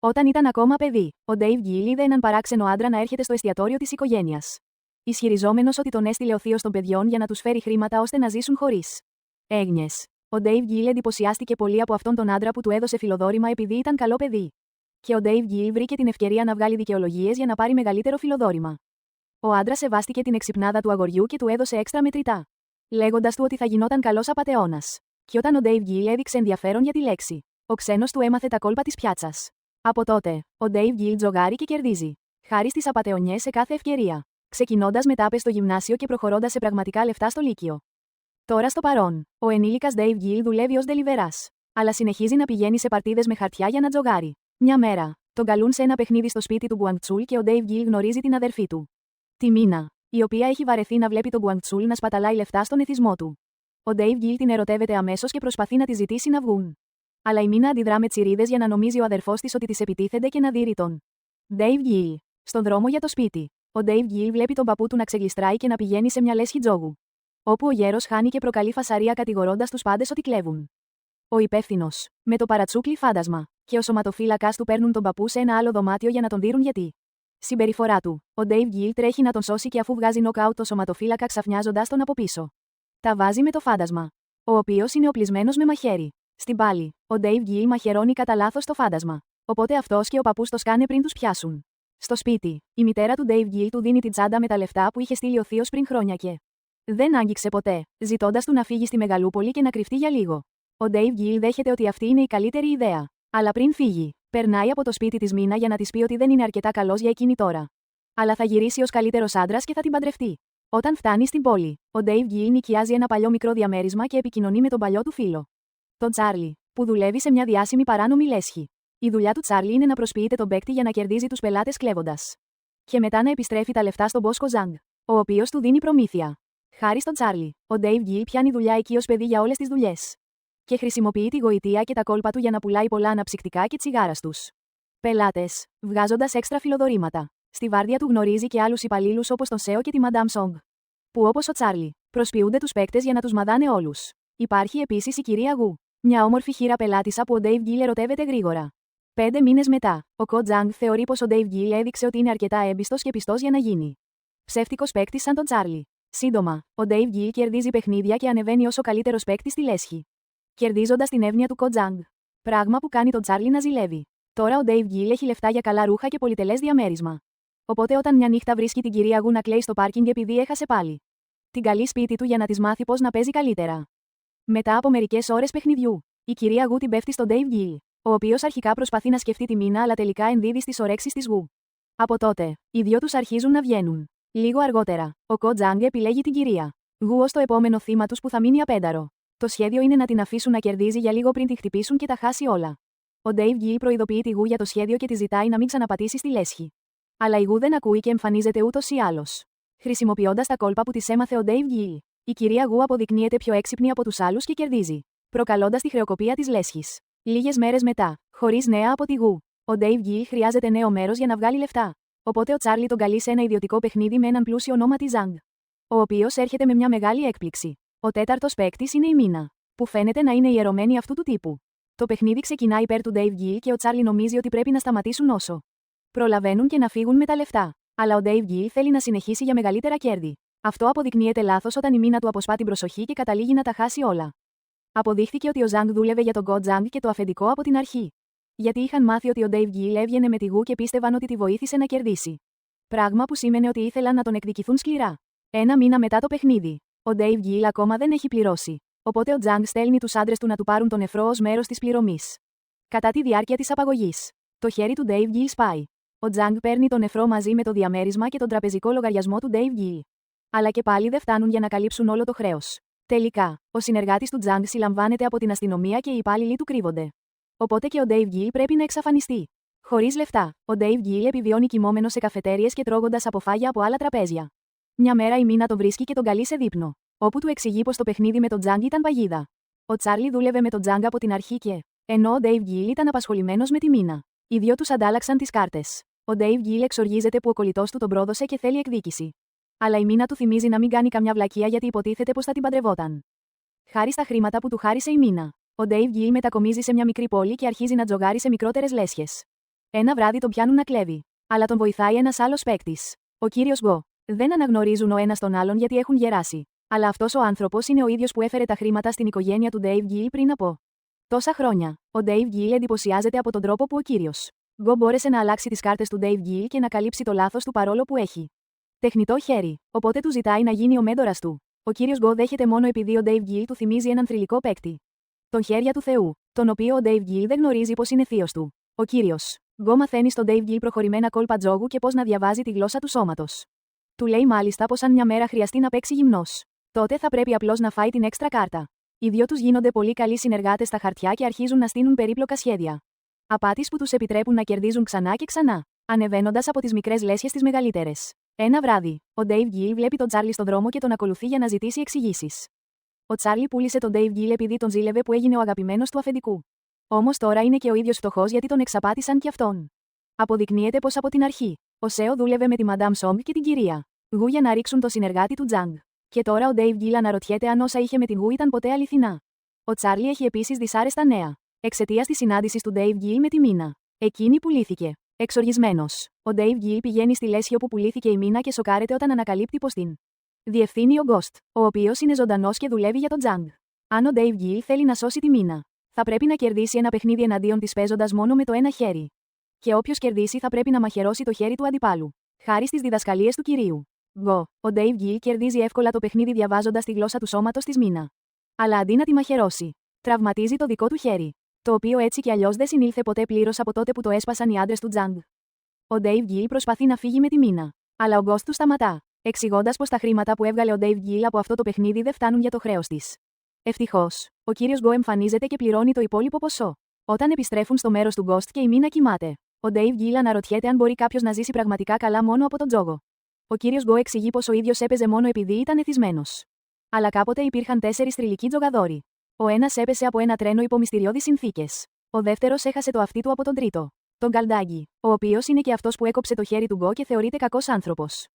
Όταν ήταν ακόμα παιδί, ο Dave Gill είδε έναν παράξενο άντρα να έρχεται στο εστιατόριο της οικογένειας. Ισχυριζόμενος ότι τον έστειλε ο θείος των παιδιών για να τους φέρει χρήματα ώστε να ζήσουν χωρίς έγνοιες. Ο Dave Gill εντυπωσιάστηκε πολύ από αυτόν τον άντρα που του έδωσε φιλοδόρημα επειδή ήταν καλό παιδί. Και ο Dave Gill βρήκε την ευκαιρία να βγάλει δικαιολογίες για να πάρει μεγαλύτερο φιλοδόρημα. Ο άντρας σεβάστηκε την εξυπνάδα του αγοριού και του έδωσε έξτρα μετρητά, λέγοντας του ότι θα γινόταν καλός απατεώνας. Και όταν ο Dave Gill έδειξε ενδιαφέρον για τη λέξη, ο ξένος του έμαθε τα κόλπα της πιάτσας. Από τότε, ο Dave Gill τζογάρει και κερδίζει, χάρη στις απατεωνιές σε κάθε ευκαιρία, ξεκινώντας με τάπες στο γυμνάσιο και προχωρώντας σε πραγματικά λεφτά στο λύκειο. Τώρα στο παρόν, ο ενήλικας Dave Gill δουλεύει ως ντελιβεράς, αλλά συνεχίζει να πηγαίνει σε παρτίδες με χαρτιά για να τζογάρει. Μια μέρα, τον καλούν σε ένα παιχνίδι στο σπίτι του Γκουανγκτσούλ και ο Dave Gill γνωρίζει την αδερφή του, τη Μίνα, η οποία έχει βαρεθεί να βλέπει τον Γκουανγκτσούλ να σπαταλάει λεφτά στον εθισμό του. Ο Dave Gill την ερωτεύεται αμέσως και προσπαθεί να τη ζητήσει να βγουν. Αλλά η Μίνα αντιδρά με τσιρίδες για να νομίζει ο αδερφός της ότι της επιτίθενται και να δείρει τον Dave Gill. Στον δρόμο για το σπίτι, ο Dave Gill βλέπει τον παππού του να ξεγλιστράει και να πηγαίνει σε μια λέσχη τζόγου, όπου ο γέρος χάνει και προκαλεί φασαρία κατηγορώντας τους πάντες ότι κλέβουν. Ο υπεύθυνος, με το παρατσούκλι φάντασμα, και ο σωματοφύλακας του παίρνουν τον παππού σε ένα άλλο δωμάτιο για να τον δείρουν γιατί. Συμπεριφορά του, ο Dave Gill τρέχει να τον σώσει και αφού βγάζει νοκάουτ το σωματοφύλακα ξαφνιάζοντας τον από πίσω. Τα βάζει με το φάντασμα, ο οποίος είναι οπλισμένος με μαχαίρι. Στην πάλη, ο Dave Gill μαχαιρώνει κατά λάθος το φάντασμα. Οπότε αυτός και ο παππούς το σκάνε πριν τους πιάσουν. Στο σπίτι, η μητέρα του Dave Gill του δίνει την τσάντα με τα λεφτά που είχε στείλει ο θείος πριν χρόνια και δεν άγγιξε ποτέ, ζητώντας του να φύγει στη Μεγαλούπολη και να κρυφτεί για λίγο. Ο Dave Gill δέχεται ότι αυτή είναι η καλύτερη ιδέα. Αλλά πριν φύγει, περνάει από το σπίτι της Μίνα για να της πει ότι δεν είναι αρκετά καλός για εκείνη τώρα. Αλλά θα γυρίσει ως καλύτερος άντρας και θα την παντρευτεί. Όταν φτάνει στην πόλη, ο Dave Gill νοικιάζει ένα παλιό μικρό διαμέρισμα και επικοινωνεί με τον παλιό του φίλο, τον Τσάρλι, που δουλεύει σε μια διάσημη παράνομη λέσχη. Η δουλειά του Τσάρλι είναι να προσποιείται τον παίκτη για να κερδίζει τους πελάτες κλέβοντας. Και μετά να επιστρέφει τα λεφτά στον Μπόσκο Ζανγκ, ο οποίος του δίνει προμήθεια. Χάρη στον Τσάρλι, ο Dave Gill πιάνει δουλειά εκεί ως παιδί για όλες τις δουλειές. Και χρησιμοποιεί τη γοητεία και τα κόλπα του για να πουλάει πολλά αναψυκτικά και τσιγάρα στους πελάτες, βγάζοντας έξτρα φιλοδορήματα. Στη βάρδια του γνωρίζει και άλλους υπαλλήλους όπως τον Σέο και τη Μαντάμ Σόγκ, που όπως ο Τσάρλι, προσποιούνται τους παίκτες για να τους μαδάνε όλους. Υπάρχει επίσης η κυρία Γου, μια όμορφη χήρα πελάτησα που ο Dave Gill ερωτεύεται γρήγορα. 5 μήνες μετά, ο Κο Τζανγκ θεωρεί πως ο Dave Gill έδειξε ότι είναι αρκετά έμπιστος και πιστός για να γίνει ψεύτικος παίκτης σαν τον Τσάρλι. Σύντομα, ο Dave Gill κερδίζει παιχνίδια και ανεβαίνει ως ο καλύτερος παίκτης στη λέσχη, κερδίζοντας την εύνοια του Κο Τζανγκ. Πράγμα που κάνει τον Τσάρλι να ζηλεύει. Τώρα ο Dave Gill έχει λεφτά για καλά ρούχα και πολυτελές διαμέρισμα. Οπότε όταν μια νύχτα βρίσκει την κυρία Γου να κλαίει στο πάρκινγκ επειδή έχασε πάλι την καλή σπίτι του για να της μάθει πώς να παίζει καλύτερα. Μετά από μερικές ώρες παιχνιδιού, η κυρία Γου την πέφτει στον Dave Gill, ο οποίος αρχικά προσπαθεί να σκεφτεί τη Μίνα αλλά τελικά ενδίδει στις ορέξεις της Γου. Από τότε, οι δυο τους αρχίζουν να βγαίνουν. Λίγο αργότερα, ο Κο Τζανγκ επιλέγει την κυρία Γου ως το επόμενο θύμα τους που θα μείνει απένταρο. Το σχέδιο είναι να την αφήσουν να κερδίζει για λίγο πριν τη χτυπήσουν και τα χάσει όλα. Ο Dave Gill προειδοποιεί τη Γου για το σχέδιο και τη ζητάει να μην ξαναπατήσει στη λέσχη. Αλλά η Γου δεν ακούει και εμφανίζεται ούτως ή άλλως. Χρησιμοποιώντας τα κόλπα που της έμαθε ο Dave Gill, η κυρία Γου αποδεικνύεται πιο έξυπνη από τους άλλους και κερδίζει, προκαλώντας τη χρεοκοπία της λέσχης. Λίγες μέρες μετά, χωρίς νέα από τη Γου, ο Dave Gill χρειάζεται νέο μέρος για να βγάλει λεφτά. Οπότε ο Τσάρλι τον καλεί σε ένα ιδιωτικό παιχνίδι με έναν πλούσιο ονόματι Ζανγκ, ο οποίος έρχεται με μια μεγάλη έκπληξη. Ο τέταρτος παίκτης είναι η Μίνα, που φαίνεται να είναι ιερωμένη αυτού του τύπου. Το παιχνίδι ξεκινά υπέρ του Dave Gill και ο Τσάρλι νομίζει ότι πρέπει να σταματήσουν όσο προλαβαίνουν και να φύγουν με τα λεφτά. Αλλά ο Dave Gill θέλει να συνεχίσει για μεγαλύτερα κέρδη. Αυτό αποδεικνύεται λάθος όταν η Μίνα του αποσπά την προσοχή και καταλήγει να τα χάσει όλα. Αποδείχθηκε ότι ο Ζανγκ δούλευε για τον Κο Τζανγκ και το αφεντικό από την αρχή. Γιατί είχαν μάθει ότι ο Dave Gill έβγαινε με τη Γου και πίστευαν ότι τη βοήθησε να κερδίσει. Πράγμα που σήμαινε ότι ήθελαν να τον εκδικηθούν σκληρά. Ένα μήνα μετά το παιχνίδι, ο Dave Gill ακόμα δεν έχει πληρώσει. Οπότε ο Τζανγκ στέλνει τους άντρες του να του πάρουν τον νεφρό ως μέρος της πληρωμής. Κατά τη διάρκεια της απαγωγής, το χέρι του Dave Gill σπάει. Ο Τζανγκ παίρνει τον νεφρό μαζί με το διαμέρισμα και τον τραπεζικό λογαριασμό του Dave Gill. Αλλά και πάλι δεν φτάνουν για να καλύψουν όλο το χρέος. Τελικά, ο συνεργάτης του Τζανγκ συλλαμβάνεται από την αστυνομία και οι υπάλληλοι του κρύβονται. Οπότε και ο Dave Gill πρέπει να εξαφανιστεί. Χωρίς λεφτά, ο Dave Gill επιβιώνει κοιμόμενος σε καφετέριες και τρώγοντας αποφάγια από άλλα τραπέζια. Μια μέρα η Μίνα τον βρίσκει και τον καλεί σε δείπνο, όπου του εξηγεί πως το παιχνίδι με τον Τζανγκ ήταν παγίδα. Ο Τσάρλι δούλευε με τον Τζανγκ από την αρχή και, ενώ ο Dave Gill ήταν απασχολημένος με τη Μίνα, οι δυο τους αντάλλαξαν τις κάρτες. Ο Dave Gill εξοργίζεται που ο κολλητός του τον πρόδωσε και θέλει εκδίκηση. Αλλά η Μίνα του θυμίζει να μην κάνει καμιά βλακεία γιατί υποτίθεται πως θα την παντρευόταν. Χάρη στα χρήματα που του χάρισε η Μίνα, ο Dave Gill μετακομίζει σε μια μικρή πόλη και αρχίζει να τζογάρει σε μικρότερες λέσχες. Ένα βράδυ τον πιάνουν να κλέβει. Αλλά τον βοηθάει ένας άλλος παίκτης. Ο κύριος Γκο. Δεν αναγνωρίζουν ο ένας τον άλλον γιατί έχουν γεράσει. Αλλά αυτός ο άνθρωπος είναι ο ίδιος που έφερε τα χρήματα στην οικογένεια του Dave Gill πριν από τόσα χρόνια. Ο Dave Gill εντυπωσιάζεται από τον τρόπο που ο κύριος Γκο μπόρεσε να αλλάξει τις κάρτες του Dave Gill και να καλύψει το λάθος του παρόλο που έχει τεχνητό χέρι. Οπότε του ζητάει να γίνει ο μέντορας του. Ο κύριος Γκο δέχεται μόνο επειδή ο Dave Gill του θυμίζει έναν θρυλικό παίκτη. Τον χέρια του Θεού, τον οποίο ο Dave Gill δεν γνωρίζει πως είναι θείος του. Ο κύριος Γκο μαθαίνει στον Dave Gill προχωρημένα κόλπα τζόγου και πώς να διαβάζει τη γλώσσα του σώματος. Του λέει μάλιστα πως αν μια μέρα χρειαστεί να παίξει γυμνός, τότε θα πρέπει απλώς να φάει την έξτρα κάρτα. Οι δυο τους γίνονται πολύ καλοί συνεργάτες στα χαρτιά και αρχίζουν να στείνουν περίπλοκα σχέδια. Απάτης που τους επιτρέπουν να κερδίζουν ξανά και ξανά, ανεβαίνοντας από τις μικρές λέσχες στις μεγαλύτερες. Ένα βράδυ, ο Dave Gill βλέπει τον Τσάρλι στον δρόμο και τον ακολουθεί για να ζητήσει εξηγήσεις. Ο Τσάρλι πούλησε τον Dave Gill επειδή τον ζήλευε που έγινε ο αγαπημένος του αφεντικού. Όμως τώρα είναι και ο ίδιος φτωχός γιατί τον εξαπάτησαν κι αυτόν. Αποδεικνύεται πως από την αρχή, ο Σέο δούλευε με τη Madame Song και την κυρία Γου για να ρίξουν το συνεργάτη του Τζανγκ. Και τώρα ο Dave Gill αναρωτιέται αν όσα είχε με την Γου ήταν ποτέ αληθινά. Ο Τσάρλι έχει επίσης δυσάρεστα νέα. Εξαιτίας της συνάντησης του Dave Gill με τη Μίνα. Εκείνη πουλήθηκε. Εξοργισμένος, ο Dave Gill πηγαίνει στη λέσχη όπου πουλήθηκε η Μίνα και σοκάρεται όταν ανακαλύπτει πως την διευθύνει ο Ghost, ο οποίος είναι ζωντανός και δουλεύει για τον Τζανγκ. Αν ο Dave Gill θέλει να σώσει τη Μίνα, θα πρέπει να κερδίσει ένα παιχνίδι εναντίον της παίζοντας μόνο με το ένα χέρι. Και όποιος κερδίσει θα πρέπει να μαχαιρώσει το χέρι του αντιπάλου. Χάρη στις διδασκαλίες του κυρίου Γκο, ο Dave Gill κερδίζει εύκολα το παιχνίδι διαβάζοντας τη γλώσσα του σώματος της Μίνα. Αλλά αντί να τη μαχαιρώσει, τραυματίζει το δικό του χέρι. Το οποίο έτσι κι αλλιώς δεν συνήλθε ποτέ πλήρως από τότε που το έσπασαν οι άντρες του Τζανγκ. Ο Dave Gill προσπαθεί να φύγει με τη Μίνα. Αλλά ο Ghost του σταματά, εξηγώντας πως τα χρήματα που έβγαλε ο Dave Gill από αυτό το παιχνίδι δεν φτάνουν για το χρέος της. Ευτυχώς, ο κύριος Γκο εμφανίζεται και πληρώνει το υπόλοιπο ποσό. Όταν επιστρέφουν στο μέρος του Ghost και η Μίνα κοιμάται, ο Dave Gill αναρωτιέται αν μπορεί κάποιος να ζήσει πραγματικά καλά μόνο από τον τζόγο. Ο κύριος Γκο εξηγεί πως ο ίδιος έπαιζε μόνο επειδή ήταν εθισμένος. Αλλά κάποτε υπήρχαν 4 θρυλικοί τζογαδόροι. Ο ένας έπεσε από ένα τρένο υπό μυστηριώδεις συνθήκες. Ο δεύτερος έχασε το αυτί του από τον τρίτο, τον Καλντάγκη, ο οποίος είναι και αυτός που έκοψε το χέρι του Γκο και θεωρείται κακός άνθρωπος.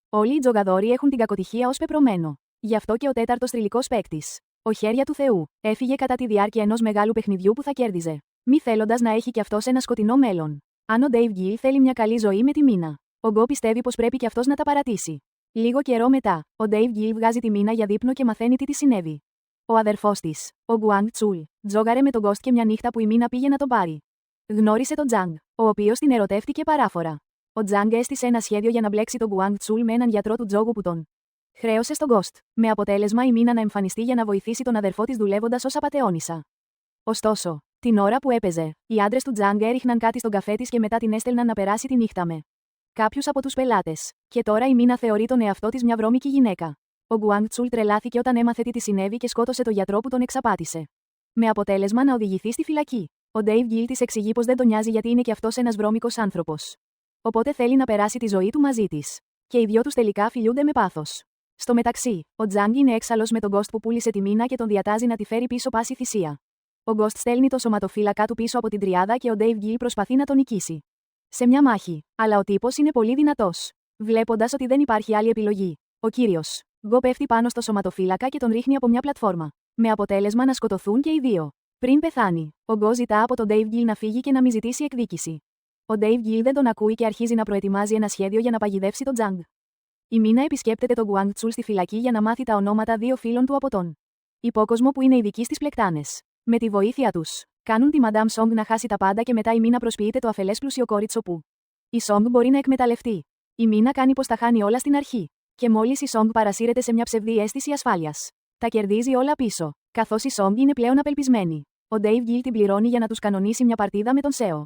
Όλοι οι τζογαδόροι έχουν την κακοτυχία ως πεπρωμένο. Γι' αυτό και ο τέταρτος θρυλικός παίκτης, ο χέρια του Θεού, έφυγε κατά τη διάρκεια ενός μεγάλου παιχνιδιού που θα κέρδιζε, μη θέλοντας να έχει κι αυτός ένα σκοτεινό μέλλον. Αν ο Dave Gill θέλει μια καλή ζωή με τη Μίνα, ο Γκο πιστεύει πως πρέπει κι αυτός να τα παρατήσει. Λίγο καιρό μετά, ο Dave Gill βγάζει τη Μίνα για δείπνο και μαθαίνει τι της συνέβη. Ο αδερφός της, ο Γκουάνγκ Τσουλ, τζόγαρε με τον Ghost και μια νύχτα που η Μίνα πήγε να τον πάρει. Γνώρισε τον Τζανγκ, ο οποίος την ερωτεύτηκε παράφορα. Ο Τζανγκ έστησε ένα σχέδιο για να μπλέξει τον Γκουάνγκ Τσουλ με έναν γιατρό του τζόγου που τον χρέωσε στον Ghost, με αποτέλεσμα η Μίνα να εμφανιστεί για να βοηθήσει τον αδερφό της δουλεύοντας ως απατεώνισσα. Ωστόσο, την ώρα που έπαιζε, οι άντρες του Τζανγκ έριχναν κάτι στον καφέ της και μετά την έστελναν να περάσει τη νύχτα με κάποιους από τους πελάτες. Και τώρα η Μίνα θεωρεί τον εαυτό της μια βρώμικη γυναίκα. Ο Γκουάνγκ Τσουλ τρελάθηκε όταν έμαθε τι της συνέβη και σκότωσε τον γιατρό που τον εξαπάτησε. Με αποτέλεσμα να οδηγηθεί στη φυλακή. Ο Dave Gill της εξηγεί πως δεν τον νοιάζει γιατί είναι και αυτός ένας βρώμικος άνθρωπος. Οπότε θέλει να περάσει τη ζωή του μαζί της. Και οι δυο τους τελικά φιλιούνται με πάθος. Στο μεταξύ, ο Τζανγκ είναι έξαλλος με τον Ghost που πούλησε τη Μίνα και τον διατάζει να τη φέρει πίσω πάση θυσία. Ο Ghost στέλνει το σωματοφύλακα του πίσω από την τριάδα και ο Dave Gill προσπαθεί να τον νικήσει σε μια μάχη. Αλλά ο τύπος είναι πολύ δυνατός. Βλέποντας ότι δεν υπάρχει άλλη επιλογή, ο κύριος Γκο πέφτει πάνω στο σωματοφύλακα και τον ρίχνει από μια πλατφόρμα. Με αποτέλεσμα να σκοτωθούν και οι δύο. Πριν πεθάνει, ο Γκο ζητά από τον Dave Gill να φύγει και να μην ζητήσει εκδίκηση. Ο Dave Gill δεν τον ακούει και αρχίζει να προετοιμάζει ένα σχέδιο για να παγιδεύσει τον Τζανγκ. Η Μίνα επισκέπτεται τον Γκουάνγκ Τσουλ στη φυλακή για να μάθει τα ονόματα 2 φίλων του από τον υπόκοσμο που είναι ειδικοί στις πλεκτάνες. Με τη βοήθεια τους, κάνουν τη Madame Song να χάσει τα πάντα και μετά η Μίνα προσποιείται το αφελές πλουσιοκόριτσο που η Song μπορεί να εκμεταλλευτεί. Η Μίνα κάνει πως τα χάνει όλα στην αρχή. Και μόλις η Song παρασύρεται σε μια ψευδή αίσθηση ασφάλειας, τα κερδίζει όλα πίσω, καθώς η Song είναι πλέον απελπισμένη. Ο Dave Gill την πληρώνει για να τους κανονίσει μια παρτίδα με τον Σέο,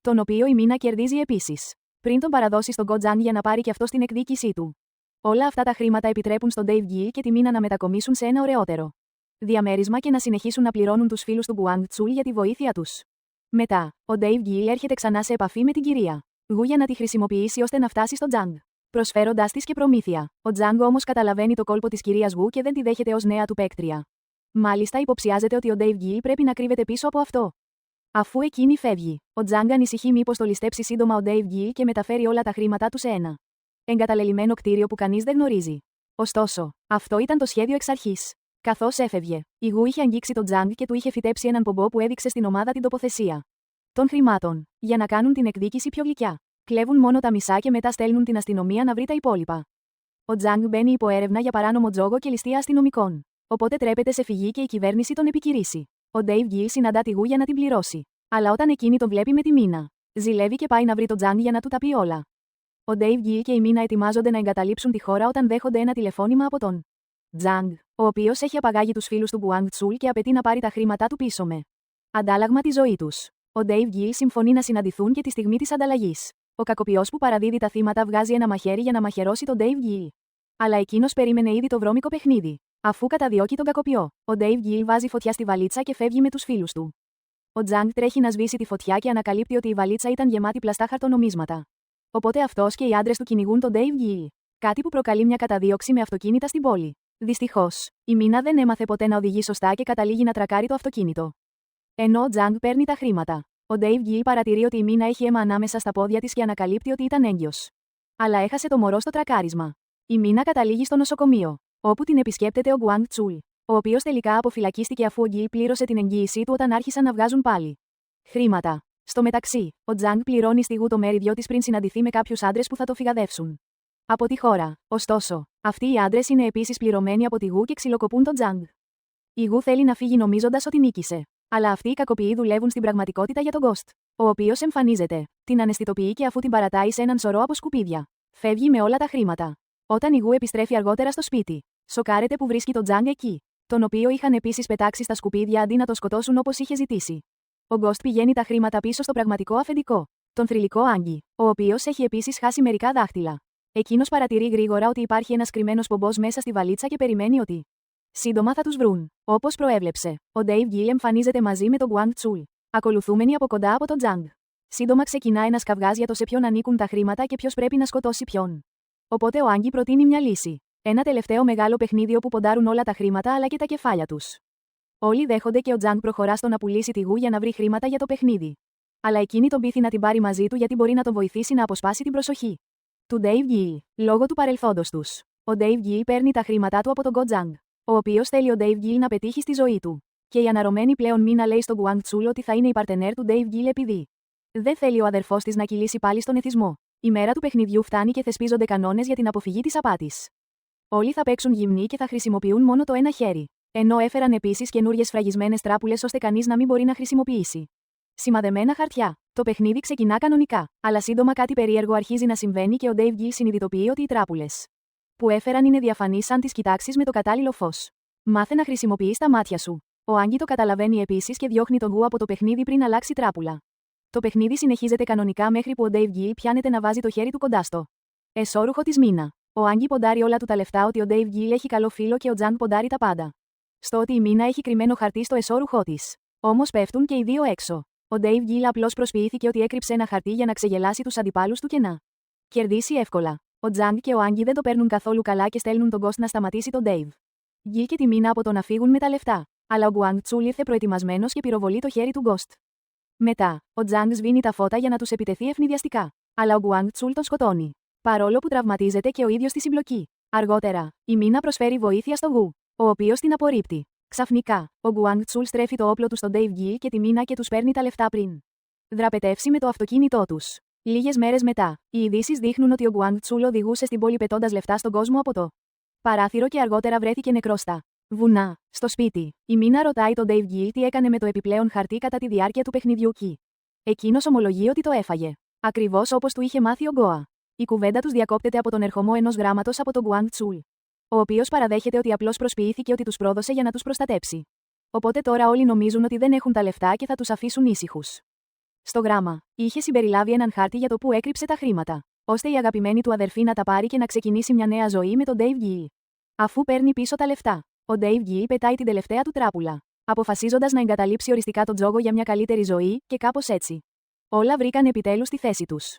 τον οποίο η Μίνα κερδίζει επίσης, πριν τον παραδώσει στον Γκο για να πάρει και αυτό την εκδίκησή του. Όλα αυτά τα χρήματα επιτρέπουν στον Dave Gill και τη Μίνα να μετακομίσουν σε ένα ωραιότερο διαμέρισμα και να συνεχίσουν να πληρώνουν τους φίλους του Γκουάνγκ Τσουλ για τη βοήθεια τους. Μετά, ο Dave Gill έρχεται ξανά σε επαφή με την κυρία Γου για να τη χρησιμοποιήσει ώστε να φτάσει στον Τζανγκ, προσφέροντάς της και προμήθεια. Ο Τζανγκ όμως καταλαβαίνει το κόλπο της κυρίας Γου και δεν τη δέχεται ως νέα του παίκτρια. Μάλιστα υποψιάζεται ότι ο Dave Gill πρέπει να κρύβεται πίσω από αυτό. Αφού εκείνη φεύγει, ο Τζανγκ ανησυχεί μήπως το ληστέψει σύντομα ο Dave Gill και μεταφέρει όλα τα χρήματά του σε ένα εγκαταλελειμμένο κτίριο που κανείς δεν γνωρίζει. Ωστόσο, αυτό ήταν το σχέδιο εξ αρχής. Καθώς έφευγε, η Γου είχε αγγίξει τον Τζανγκ και του είχε φυτέψει έναν πομπό που έδειξε στην ομάδα την τοποθεσία των χρημάτων, για να κάνουν την εκδίκηση πιο γλυκιά. Κλέβουν μόνο τα μισά και μετά στέλνουν την αστυνομία να βρει τα υπόλοιπα. Ο Τζανγκ μπαίνει υπό έρευνα για παράνομο τζόγο και ληστεία αστυνομικών. Οπότε τρέπεται σε φυγή και η κυβέρνηση τον επικηρύσει. Ο Dave Gill συναντά τη Γου για να την πληρώσει. Αλλά όταν εκείνη τον βλέπει με τη Μίνα, ζηλεύει και πάει να βρει τον Τζανγκ για να του τα πει όλα. Ο Dave Gill και η Μίνα ετοιμάζονται να εγκαταλείψουν τη χώρα όταν δέχονται ένα τηλεφώνημα από τον Τζανγκ, ο οποίος έχει απαγάγει τους φίλους του Γκουάνγκ Τσουλ και απαιτεί να πάρει τα χρήματά του πίσω με αντάλλαγμα τη ζωή τους. Ο Dave Gill συμφωνεί να συναντηθούν και τη στιγμή της ανταλλαγής. Ο κακοποιός που παραδίδει τα θύματα βγάζει ένα μαχαίρι για να μαχαιρώσει τον Dave Gill. Αλλά εκείνος περίμενε ήδη το βρώμικο παιχνίδι. Αφού καταδιώκει τον κακοποιό, ο Dave Gill βάζει φωτιά στη βαλίτσα και φεύγει με τους φίλους του. Ο Τζανγκ τρέχει να σβήσει τη φωτιά και ανακαλύπτει ότι η βαλίτσα ήταν γεμάτη πλαστά χαρτονομίσματα. Οπότε αυτός και οι άντρες του κυνηγούν τον Dave Gill. Κάτι που προκαλεί μια καταδίωξη με αυτοκίνητα στην πόλη. Δυστυχώς, η Μίνα δεν έμαθε ποτέ να οδηγεί σωστά και καταλήγει να τρακάρει το αυτοκίνητο. Ενώ ο Τζανγκ παίρνει τα χρήματα. Ο Dave Gill παρατηρεί ότι η Μίνα έχει αίμα ανάμεσα στα πόδια της και ανακαλύπτει ότι ήταν έγκυος. Αλλά έχασε το μωρό στο τρακάρισμα. Η Μίνα καταλήγει στο νοσοκομείο, όπου την επισκέπτεται ο Γκουάνγκ Τσουλ, ο οποίος τελικά αποφυλακίστηκε αφού ο Gill πλήρωσε την εγγύησή του όταν άρχισαν να βγάζουν πάλι χρήματα. Στο μεταξύ, ο Τζανγκ πληρώνει στη Γου το μέριδιό της πριν συναντηθεί με κάποιους άντρες που θα το φυγαδεύσουν από τη χώρα. Ωστόσο, αυτοί οι άντρες είναι επίσης πληρωμένοι από τη Γου και ξυλοκοπούν τον Τζανγκ. Η Γου θέλει να φύγει νομίζοντας ότι νίκησε. Αλλά αυτοί οι κακοποιοί δουλεύουν στην πραγματικότητα για τον Ghost, ο οποίος εμφανίζεται, την αναισθητοποιεί και αφού την παρατάει σε έναν σωρό από σκουπίδια, φεύγει με όλα τα χρήματα. Όταν η Γου επιστρέφει αργότερα στο σπίτι, σοκάρεται που βρίσκει τον Τζανγκ εκεί, τον οποίο είχαν επίσης πετάξει στα σκουπίδια αντί να το σκοτώσουν όπως είχε ζητήσει. Ο Ghost πηγαίνει τα χρήματα πίσω στο πραγματικό αφεντικό, τον θρυλικό Άγγι, ο οποίος έχει επίσης χάσει μερικά δάχτυλα. Εκείνος παρατηρεί γρήγορα ότι υπάρχει ένας κρυμμένος πομπός μέσα στη βαλίτσα και περιμένει ότι σύντομα θα τους βρουν. Όπως προέβλεψε, ο Dave Gill εμφανίζεται μαζί με τον Γκουάνγκ Τσουλ, ακολουθούμενοι από κοντά από τον Τζανγκ. Σύντομα ξεκινά ένας καυγάς για το σε ποιον ανήκουν τα χρήματα και ποιος πρέπει να σκοτώσει ποιον. Οπότε ο Άγγι προτείνει μια λύση. Ένα τελευταίο μεγάλο παιχνίδι όπου ποντάρουν όλα τα χρήματα αλλά και τα κεφάλια τους. Όλοι δέχονται και ο Τζανγκ προχωρά στο να πουλήσει τη Γου για να βρει χρήματα για το παιχνίδι. Αλλά εκείνη τον πείθει να την πάρει μαζί του γιατί μπορεί να τον βοηθήσει να αποσπάσει την προσοχή του Dave Gill, λόγω του παρελθόντος τους. Ο Dave Gill παίρνει τα χρήματά του από τον Τζανγκ, ο οποίος θέλει ο Dave Gill να πετύχει στη ζωή του. Και η αναρωμένη πλέον Μίνα λέει στον Γκουάνγκ Τσουλ ότι θα είναι η παρτενέρ του Dave Gill επειδή δεν θέλει ο αδερφός της να κυλήσει πάλι στον εθισμό. Η μέρα του παιχνιδιού φτάνει και θεσπίζονται κανόνες για την αποφυγή της απάτης. Όλοι θα παίξουν γυμνοί και θα χρησιμοποιούν μόνο το ένα χέρι. Ενώ έφεραν επίσης καινούριες φραγισμένες τράπουλες ώστε κανείς να μην μπορεί να χρησιμοποιήσει σημαδεμένα χαρτιά. Το παιχνίδι ξεκινά κανονικά, αλλά σύντομα κάτι περίεργο αρχίζει να συμβαίνει και ο Dave Gill συνειδητοποιεί ότι οι τράπουλες που έφεραν είναι διαφανείς αν τις κοιτάξεις με το κατάλληλο φως. Μάθε να χρησιμοποιείς τα μάτια σου. Ο Άγγι το καταλαβαίνει επίσης και διώχνει τον Γου από το παιχνίδι πριν αλλάξει τράπουλα. Το παιχνίδι συνεχίζεται κανονικά μέχρι που ο Dave Gill πιάνεται να βάζει το χέρι του κοντά στο εσώρουχο της Μίνα. Ο Άγγι ποντάρει όλα του τα λεφτά ότι ο Dave Gill έχει καλό φίλο και ο Τζανγκ ποντάρει τα πάντα στο ότι η Μίνα έχει κρυμμένο χαρτί στο εσώρουχό της. Όμως πέφτουν και οι δύο έξω. Ο Dave Gill απλώς προσποιήθηκε ότι έκρυψε ένα χαρτί για να ξεγελάσει τους αντιπάλους του και να κερδίσει εύκολα. Ο Τζανγκ και ο Άγγι δεν το παίρνουν καθόλου καλά και στέλνουν τον Ghost να σταματήσει τον Dave Gill και τη Μίνα από το να φύγουν με τα λεφτά. Αλλά ο Γκουάνγκ Τσουλ ήρθε προετοιμασμένος και πυροβολεί το χέρι του Ghost. Μετά, ο Τζανγκ σβήνει τα φώτα για να τους επιτεθεί ευνηδιαστικά. Αλλά ο Γκουάνγκ Τσουλ τον σκοτώνει. Παρόλο που τραυματίζεται και ο ίδιος στη συμπλοκή. Αργότερα, η Μίνα προσφέρει βοήθεια στο Γου, ο οποίος την απορρίπτει. Ξαφνικά, ο Γκουάνγκ Τσουλ στρέφει το όπλο του στον Dave Gill και τη Μίνα και τους παίρνει τα λεφτά πριν δραπετεύσει με το αυτοκίνητό τους. Λίγες μέρες μετά, οι ειδήσεις δείχνουν ότι ο Γκουάνγκ Τσουλ οδηγούσε στην πόλη πετώντας λεφτά στον κόσμο από το παράθυρο και αργότερα βρέθηκε νεκρός στα βουνά. Στο σπίτι, η Μίνα ρωτάει τον Dave Gill τι έκανε με το επιπλέον χαρτί κατά τη διάρκεια του παιχνιδιού κι εκείνος ομολογεί ότι το έφαγε. Ακριβώς όπως του είχε μάθει ο Γκόα. Η κουβέντα τους διακόπτεται από τον ερχομό ενός γράμματος από τον Γκουάνγκ Τσουλ, ο οποίος παραδέχεται ότι απλώς προσποιήθηκε ότι τους πρόδωσε για να τους προστατέψει. Οπότε τώρα όλοι νομίζουν ότι δεν έχουν τα λεφτά και θα τους αφήσουν ήσυχους. Στο γράμμα, είχε συμπεριλάβει έναν χάρτη για το που έκρυψε τα χρήματα, ώστε η αγαπημένη του αδερφή να τα πάρει και να ξεκινήσει μια νέα ζωή με τον Dave Gill. Αφού παίρνει πίσω τα λεφτά, ο Dave Gill πετάει την τελευταία του τράπουλα, αποφασίζοντας να εγκαταλείψει οριστικά τον τζόγο για μια καλύτερη ζωή, και κάπως έτσι όλα βρήκαν επιτέλους τη θέση τους.